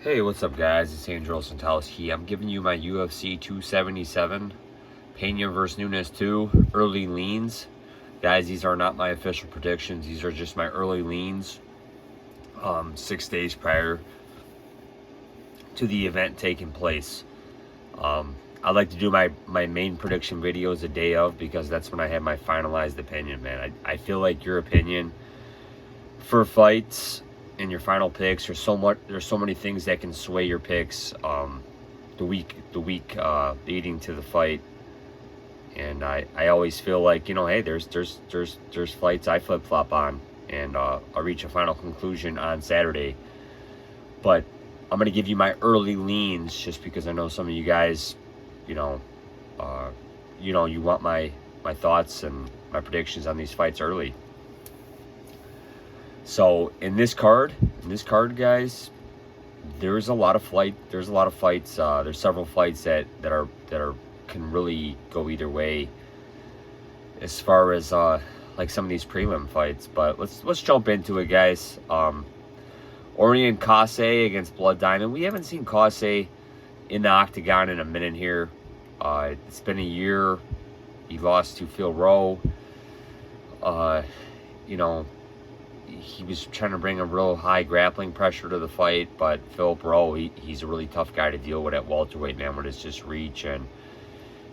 Hey, what's up, guys? It's Andrew Santalis. I'm giving you my UFC 277 Pena vs. Nunes 2 early leans. Guys, these are not my official predictions. These are just my early leans 6 days prior to the event taking place. I like to do my main prediction videos the day of because that's when I have my finalized opinion, man. I feel like your opinion for fights and your final picks, there's so many things that can sway your picks the week leading to the fight. And I always feel like, hey, there's fights I flip-flop on, and I'll reach a final conclusion on Saturday. But I'm gonna give you my early leans just because I know some of you guys, you want my thoughts and my predictions on these fights early. So in this card, guys, there's a lot of fights. There's several fights that can really go either way as far as like some of these prelim fights. But let's jump into it, guys. Orion Cosce against Blood Diamond. We haven't seen Cosce in the octagon in a minute here. It's been a year. He lost to Phil Rowe. He was trying to bring a real high grappling pressure to the fight, but Philip Rowe, he's a really tough guy to deal with at welterweight, man, with his just reach, and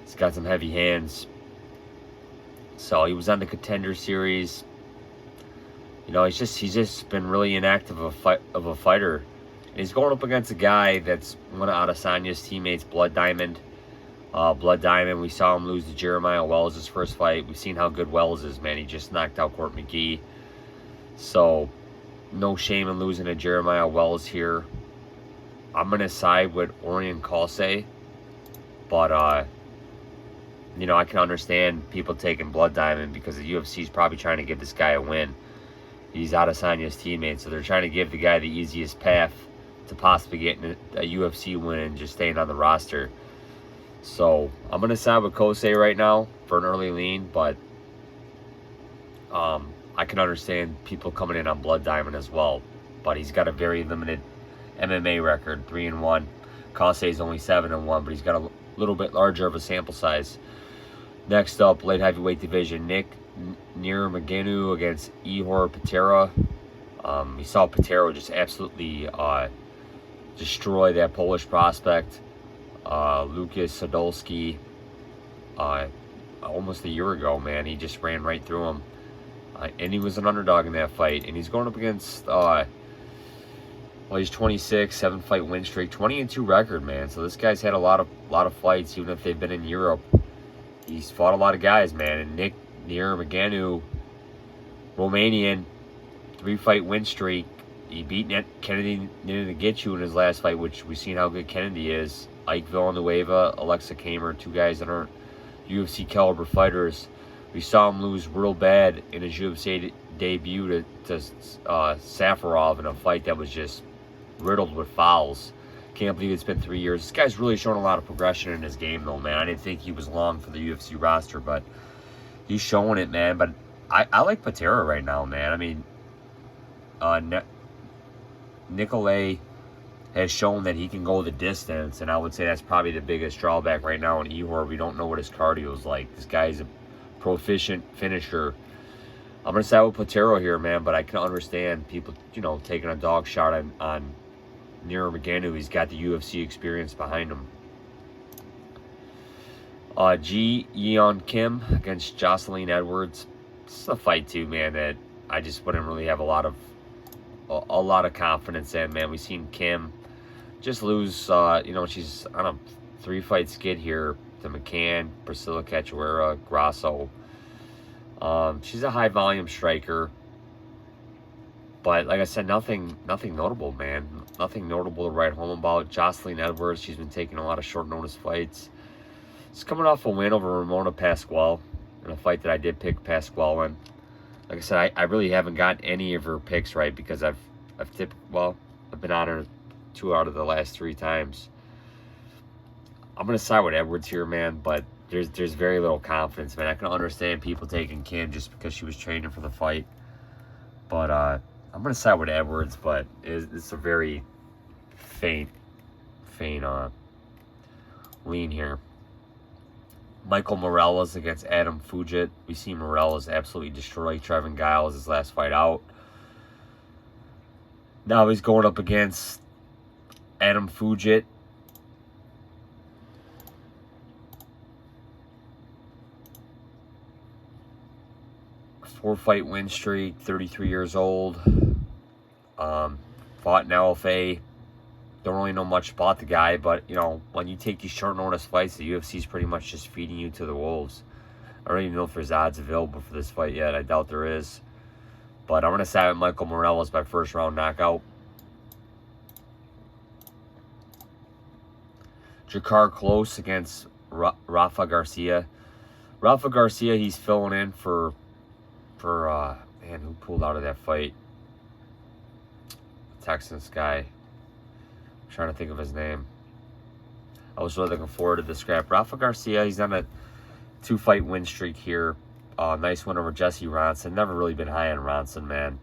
he's got some heavy hands. So he was on the Contender Series. He's just been really inactive of a fighter. And he's going up against a guy that's one of Adesanya's teammates, Blood Diamond. We saw him lose to Jeremiah Wells his first fight. We've seen how good Wells is, man. He just knocked out Court McGee. So, no shame in losing to Jeremiah Wells here. I'm going to side with Orion Cosce. But, I can understand people taking Blood Diamond because the UFC is probably trying to give this guy a win. He's Adesanya's teammate, so they're trying to give the guy the easiest path to possibly getting a UFC win and just staying on the roster. So, I'm going to side with Cosce right now for an early lean, but I can understand people coming in on Blood Diamond as well, but he's got a very limited MMA record, 3-1. Cosce is only 7-1, but he's got a little bit larger of a sample size. Next up, light heavyweight division, Magento against Igor Patera. We saw Patera just absolutely destroy that Polish prospect, Lucas Sadolski, almost a year ago, man. He just ran right through him. And he was an underdog in that fight. And he's going up against, he's 26, 7-fight win streak, 20-2 record, man. So this guy's had a lot of fights, even if they've been in Europe. He's fought a lot of guys, man. And Magento, Romanian, 3-fight win streak. He beat Kennedy Ninagichu in his last fight, which we've seen how good Kennedy is. Ike Villanueva, Alexa Kamer, two guys that aren't UFC caliber fighters. We saw him lose real bad in his UFC debut to Safarov in a fight that was just riddled with fouls. Can't believe it's been 3 years. This guy's really shown a lot of progression in his game, though, man. I didn't think he was long for the UFC roster, but he's showing it, man. But I like Patera right now, man. I mean, Nicolay has shown that he can go the distance, and I would say that's probably the biggest drawback right now in Igor. We don't know what his cardio is like. This guy's a proficient finisher. I'm going to side with Potieria here, man, but I can understand people, taking a dog shot on Magento. He's got the UFC experience behind him. Ji Yeon Kim against Jocelyn Edwards. This is a fight, too, man, that I just wouldn't really have a lot of confidence in, man. We've seen Kim just lose, she's on a 3-fight skid here to McCann, Priscilla Cachoeira, Grasso. She's a high volume striker, but like I said, nothing notable, man. Nothing notable to write home about. Jocelyn Edwards, she's been taking a lot of short notice fights. She's coming off a win over Ramona Pasquale in a fight that I did pick Pasquale in. Like I said, I really haven't got any of her picks right because I've been on her 2 out of the last 3 times. I'm going to side with Edwards here, man, but there's very little confidence, man. I can understand people taking Kim just because she was training for the fight. But I'm going to side with Edwards, but it's a very faint lean here. Michael Morales against Adam Fujit. We see Morales absolutely destroy Trevin Giles his last fight out. Now he's going up against Adam Fujit. Four-fight win streak, 33 years old. Fought in LFA. Don't really know much about the guy, but, you know, when you take these short notice fights, the UFC is pretty much just feeding you to the wolves. I don't even know if there's odds available for this fight yet. I doubt there is. But I'm going to side with Michael Morales by first round knockout. Jakar Klose against Rafa Garcia. Rafa Garcia, he's filling in for man, who pulled out of that fight? The Texans guy. Trying to think of his name. I was really looking forward to this scrap. Rafa Garcia, he's on a 2-fight win streak here. Nice win over Jesse Ronson. Never really been high on Ronson, man.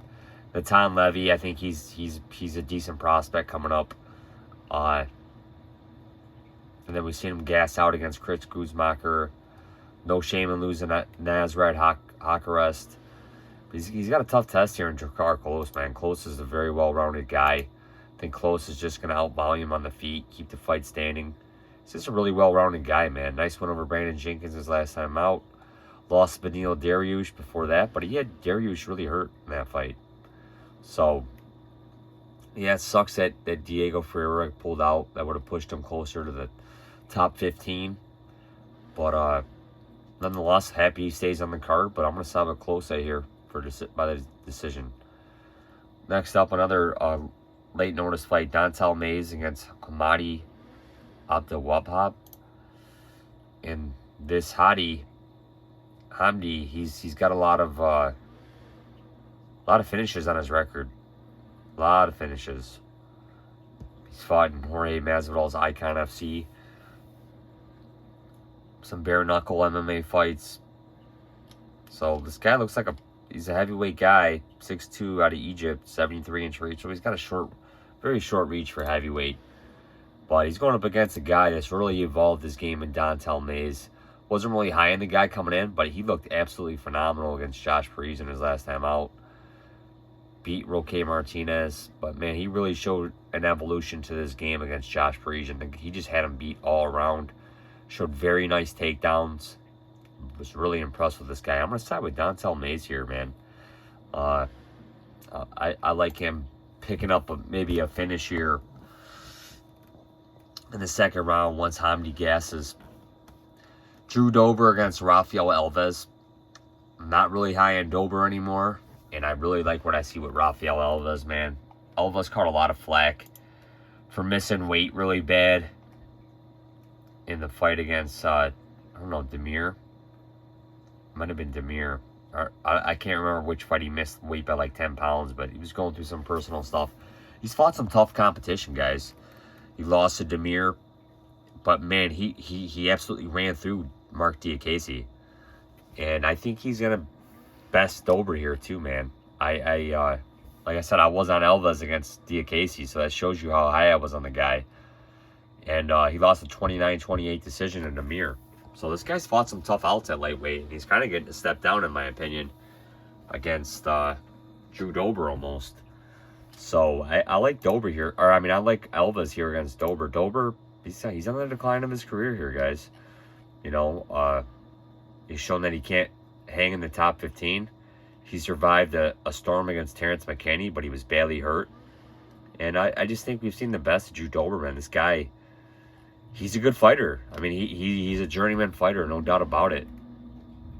Natan Levy, I think he's a decent prospect coming up. And then we've seen him gas out against Chris Guzmacher. No shame in losing Nasrat Hakarest. He's got a tough test here in Jakar Klose, man. Klose is a very well-rounded guy. I think Klose is just going to out-volley him on the feet, keep the fight standing. He's just a really well-rounded guy, man. Nice one over Brandon Jenkins his last time out. Lost Benil Dariush before that, but he had Dariush really hurt in that fight. So, yeah, it sucks that Diego Ferreira pulled out. That would have pushed him closer to the top 15. But nonetheless, happy he stays on the card, but I'm going to side with Klose here by the decision. Next up, another late notice fight, Dantel Maze against Kamadi Abdelwahab. And this Hamdi, he's got a lot of finishes on his record. A lot of finishes. He's fought in Jorge Masvidal's Icon FC. Some bare knuckle MMA fights. So this guy looks like he's a heavyweight guy, 6'2", out of Egypt, 73-inch reach. So he's got a very short reach for heavyweight. But he's going up against a guy that's really evolved his game in Dantel Maze. Wasn't really high in the guy coming in, but he looked absolutely phenomenal against Josh Parisian his last time out. Beat Roque Martinez. But, man, he really showed an evolution to this game against Josh Parisian. He just had him beat all around. Showed very nice takedowns. Was really impressed with this guy. I'm going to side with Dantel Maze here, man. I like him picking up maybe a finish here in the second round once Hamdi gasses. Drew Dober against Rafael Alves. I'm not really high on Dober anymore, and I really like what I see with Rafael Alves, man. Alves caught a lot of flack for missing weight really bad in the fight against, I don't know, Demir. Might have been Demir. I can't remember which fight he missed weight by like 10 pounds, but he was going through some personal stuff. He's fought some tough competition, guys. He lost to Demir, but man, he absolutely ran through Mark Diakese. And I think he's gonna best Dober here too, man. Like I said, I was on Alves against Diakese, so that shows you how high I was on the guy. And he lost a 29-28 decision in Demir. So this guy's fought some tough outs at lightweight, and he's kind of getting a step down, in my opinion, against Drew Dober almost. So I like Dober here, or I mean I like Alves here against Dober. Dober, he's on the decline of his career here, guys. You know, he's shown that he can't hang in the top 15. He survived a storm against Terrence McKinney, but he was badly hurt. And I just think we've seen the best of Drew Dober, man. This guy, he's a good fighter. I mean, he's a journeyman fighter, no doubt about it.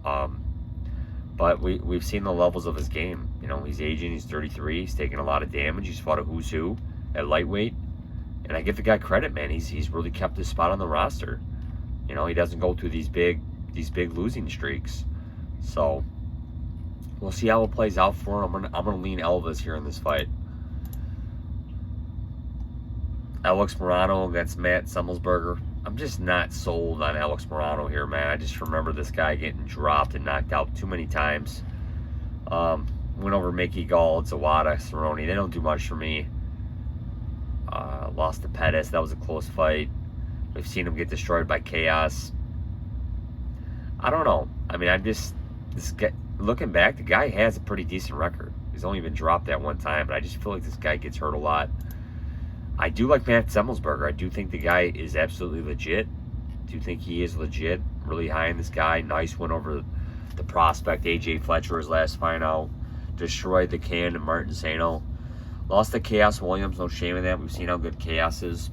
But we've seen the levels of his game. You know, he's aging. He's 33. He's taking a lot of damage. He's fought a who's who at lightweight, and I give the guy credit, man. He's really kept his spot on the roster. You know, he doesn't go through these big losing streaks. So we'll see how it plays out for him. I'm gonna lean Alves here in this fight. Alex Moreno against Matt Semelsberger. I'm just not sold on Alex Moreno here, man. I just remember this guy getting dropped and knocked out too many times. Went over Mickey Gall, Zawada, Cerrone. They don't do much for me. Lost to Pettis. That was a close fight. We've seen him get destroyed by Chaos. I don't know. I mean, this guy, looking back, the guy has a pretty decent record. He's only been dropped that one time, but I just feel like this guy gets hurt a lot. I do like Matt Semelsberger. I do think the guy is absolutely legit. I do think he is legit. Really high in this guy. Nice win over the prospect, AJ Fletcher, his last fight out. Destroyed the can and Martin Sano. Lost to Chaos Williams. No shame in that. We've seen how good Chaos is.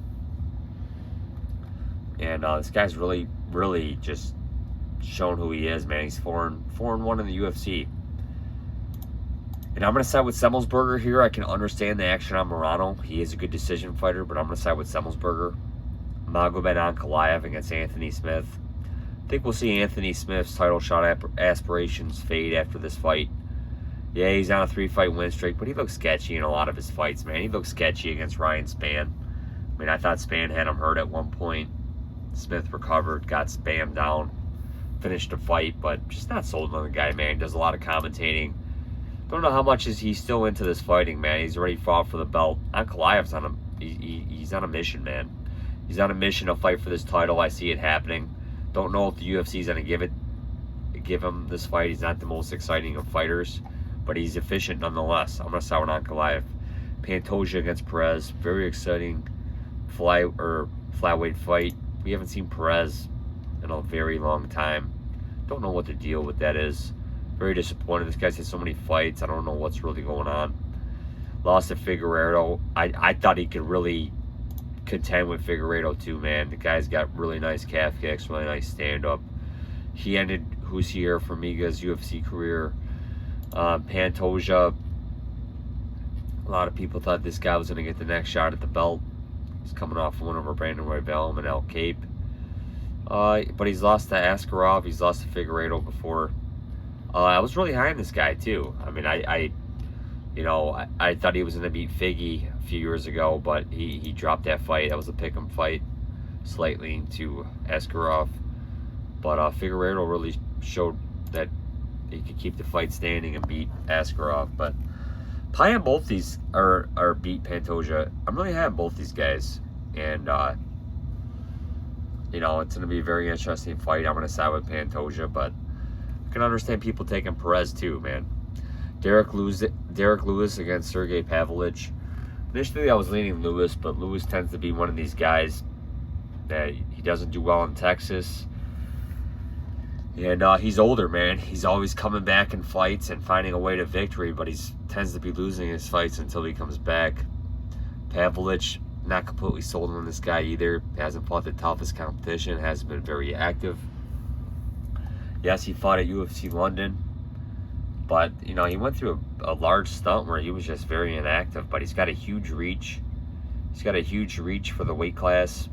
And this guy's really, really just shown who he is, man. He's 4-1 in the UFC. And I'm going to side with Semelsberger here. I can understand the action on Moreno. He is a good decision fighter, but I'm going to side with Semelsberger. Magomed Ankalaev against Anthony Smith. I think we'll see Anthony Smith's title shot aspirations fade after this fight. Yeah, he's on a 3-fight win streak, but he looks sketchy in a lot of his fights, man. He looks sketchy against Ryan Spann. I mean, I thought Spann had him hurt at one point. Smith recovered, got spammed down, finished the fight, but just not sold on the guy, man. He does a lot of commentating. Don't know how much is he still into this fighting, man. He's already fought for the belt. Ankalaev's on he's on a mission, man. He's on a mission to fight for this title. I see it happening. Don't know if the UFC's gonna give him this fight. He's not the most exciting of fighters, but he's efficient nonetheless. I'm gonna side with Ankalaev. Pantoja against Perez. Very exciting flyweight fight. We haven't seen Perez in a very long time. Don't know what the deal with that is. Very disappointed. This guy's had so many fights. I don't know what's really going on. Lost to Figueiredo. I thought he could really contend with Figueiredo too, man. The guy's got really nice calf kicks, really nice stand-up. He ended Husier Formiga's UFC career. Pantoja. A lot of people thought this guy was going to get the next shot at the belt. He's coming off one over Brandon Royval and El Cape. But he's lost to Askarov. He's lost to Figueiredo before. I was really high on this guy too. I mean, I thought he was going to beat Figgy a few years ago, but he dropped that fight. That was a pick'em fight, slightly to Askarov. But Figueiredo really showed that he could keep the fight standing and beat Askarov. But high on both these, or beat Pantoja. I'm really high on both these guys, and it's going to be a very interesting fight. I'm going to side with Pantoja, but I can understand people taking Perez too, man. Derek Lewis against Sergey Pavlovich. Initially, I was leaning Lewis, but Lewis tends to be one of these guys that he doesn't do well in Texas. And he's older, man. He's always coming back in fights and finding a way to victory, but he tends to be losing his fights until he comes back. Pavlovich, not completely sold on this guy either. Hasn't fought the toughest competition. Hasn't been very active. Yes, he fought at UFC London, but he went through a large stunt where he was just very inactive. But he's got a huge reach. He's got a huge reach for the weight class.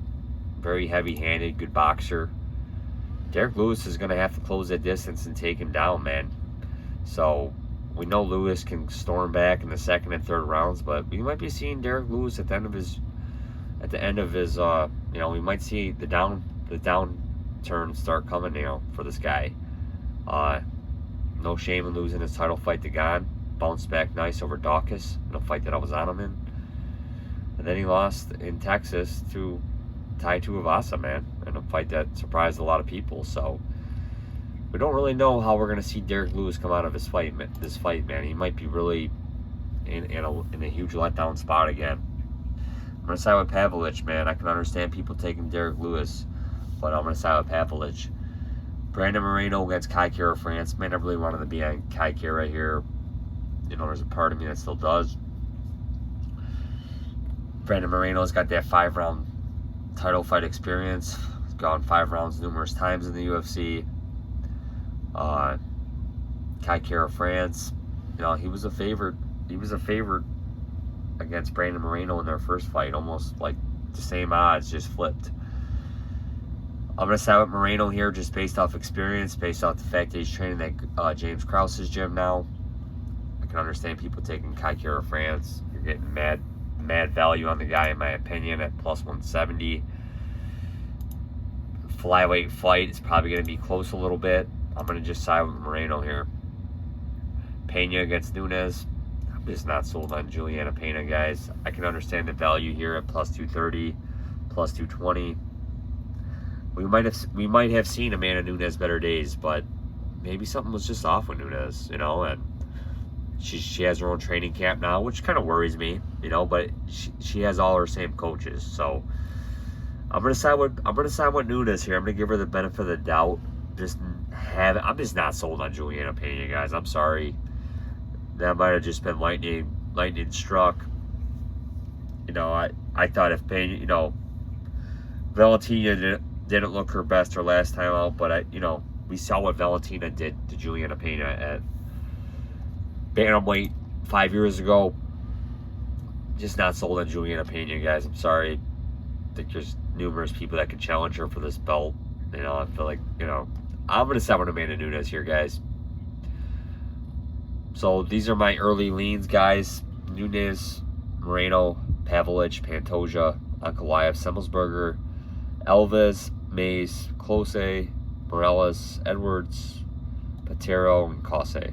Very heavy-handed, good boxer. Derek Lewis is going to have to close that distance and take him down, man. So we know Lewis can storm back in the second and third rounds, but we might be seeing Derek Lewis at the end of his, we might see the downturn start coming, for this guy. No shame in losing his title fight to Gane. Bounced back nice over Dawkins in a fight that I was on him in. And then he lost in Texas to Tai Tuivasa, man, in a fight that surprised a lot of people. So we don't really know how we're going to see Derek Lewis come out of this fight, man. He might be really in a huge letdown spot again. I'm going to side with Pavlovich, man. I can understand people taking Derek Lewis, but I'm going to side with Pavlovich. Brandon Moreno against Kai Kara France. Man, I really wanted to be on Kai Kara here. There's a part of me that still does. Brandon Moreno's got that 5-round title fight experience. He's gone 5 rounds numerous times in the UFC. Kai Kara France, he was a favorite. He was a favorite against Brandon Moreno in their first fight, almost like the same odds, just flipped. I'm going to side with Moreno here just based off experience, based off the fact that he's training at James Krause's gym now. I can understand people taking Kai Kara France. You're getting mad value on the guy, in my opinion, at plus 170. Flyweight fight is probably going to be close a little bit. I'm going to just side with Moreno here. Pena against Nunes. just not sold on Juliana Pena, guys. I can understand the value here at plus 230, plus 220. We might have seen Amanda Nunes better days, but maybe something was just off with Nunes, you know, and she has her own training camp now, which kind of worries me, you know, but she has all her same coaches. So I'm gonna side with Nunes here. I'm gonna give her the benefit of the doubt. I'm just not sold on Juliana Pena, guys. I'm sorry. That might have just been lightning struck. You know, I thought if Pena, you know, Valentina didn't look her best her last time out, but we saw what Valentina did to Juliana Pena at bantamweight 5 years ago. Just not sold on Juliana Pena, guys. I'm sorry. I think there's numerous people that can challenge her for this belt. You know, I feel like, you know, I'm going to side with Amanda Nunes here, guys. So these are my early leans, guys. Nunes, Moreno, Pavlovich, Pantoja, Ankalaev, Semelsberger, Alves, Maze, Klose, Morales, Edwards, Patera, and Cosce.